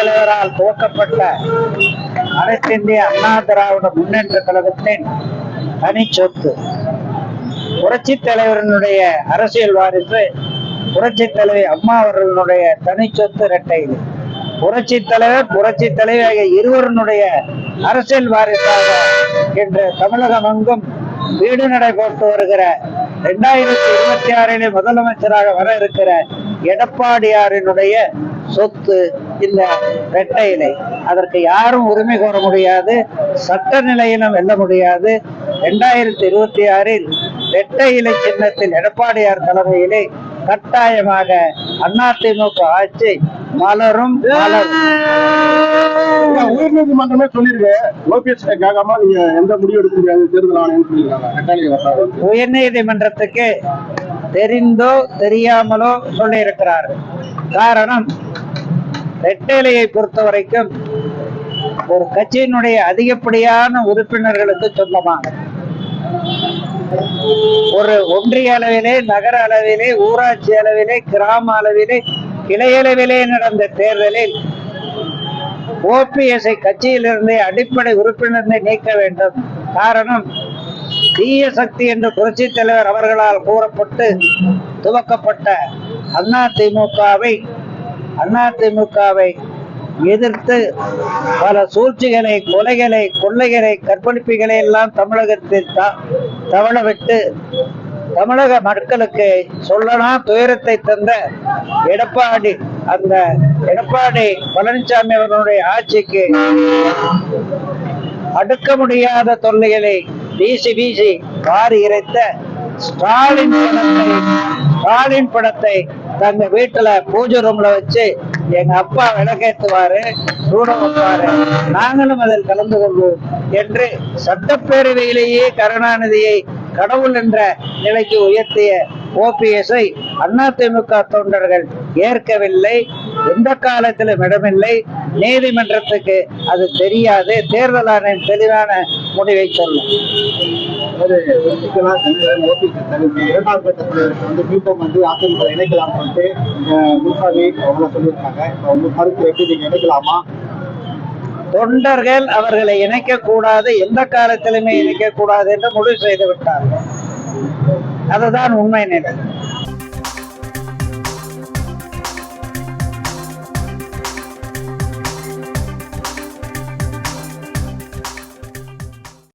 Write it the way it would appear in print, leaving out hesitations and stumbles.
தலைவரால் துவக்கப்பட்ட அனைத்து இந்திய அண்ணா திராவிட முன்னேற்ற கழகத்தின் தனி சொத்து. புரட்சி தலைவரனுடைய அரசியல் வாரிசு புரட்சி தலைவி அம்மா அவர்களுடைய தனி சொத்து இரட்டையிலை. புரட்சி தலைவர் புரட்சி தலைவி ஆகிய இருவருடைய அரசியல் வாரிசாக இன்று தமிழகம் எங்கும் வீடு நடைபோட்டு வருகிற 2026 முதலமைச்சராக வர இருக்கிற எடப்பாடியாரினுடைய சொத்து இந்த இரட்டை இலை. அதற்கு யாரும் உரிமை கோர முடியாது, சட்ட நிலையிலும் வெல்ல முடியாது. 2026 இரட்டை இலை சின்னத்தில் எடப்பாடியார் தலைமையிலே கட்டாயமாக அதிமுக ஆட்சி மலரும். உயர்நீதிமன்றமே சொல்லிருக்கு, ஓபிஎஸ் கேட்காம நீங்க எந்த முடிவு எடுக்க முடியாது தேர்தல் ஆணையம் சொல்லியிருக்காங்க. உயர்நீதிமன்றத்துக்கு தெரிந்தோ தெரியாமலோ சொல்லி இருக்கிறார்கள். காரணம், இரட்டை இலையை பொறுத்த வரைக்கும் ஒரு கட்சியினுடைய அதிகப்படியான உறுப்பினர்களுக்கு சொந்தமாக ஒரு ஒன்றிய அளவிலே, நகர அளவிலே, ஊராட்சி அளவிலே, கிராம அளவிலே, கிளை அளவிலே நடந்த தேர்தலில் ஓபிஎஸ்ஐ கட்சியிலிருந்தே அடிப்படை உறுப்பினரை நீக்க வேண்டும். காரணம், தீய சக்தி என்று புரட்சி தலைவர் அவர்களால் கூறப்பட்டு துவக்கப்பட்ட அதிமுகவை எதிர்த்து பல சூழ்ச்சிகளை, கொலைகளை, கொள்ளைகளை, கற்பழிப்புகளை எல்லாம் தமிழகத்தில் தவளவிட்டு தமிழக மக்களுக்கு சொல்லலாம் துயரத்தை தந்த எடப்பாடி பழனிசாமி அவர்களுடைய ஆட்சிக்கு அடுக்க முடியாத தொல்லைகளை வீசி வாரி இறைத்த ஸ்டாலின் படத்தை தங்க வீட்டுல பூஜை ரூம்ல வச்சு எங்க அப்பா விளக்கேற்றுவாரு, சூட வைப்பாரு, நாங்களும் அதில் கலந்து கொள்வோம் என்று சட்டப்பேரவையிலேயே கருணாநிதியை கடவுள் என்ற நிலைக்கு உயர்த்திய ஓபிஎஸ்ஐ அதிமுக தொண்டர்கள் ஏற்கவில்லை. எந்த காலத்திலும் இடமில்லை. நீதிமன்றத்துக்கு அது தெரியாது. தேர்தல் ஆணையம் தெளிவான முடிவை சொல்லும். இணைக்கலாம் இணைக்கலாமா? தொண்டர்கள் அவர்களை இணைக்க கூடாது, எந்த காலத்திலுமே இணைக்க கூடாது என்று முடிவு செய்து விட்டார்கள். அதுதான் உண்மை நிலை.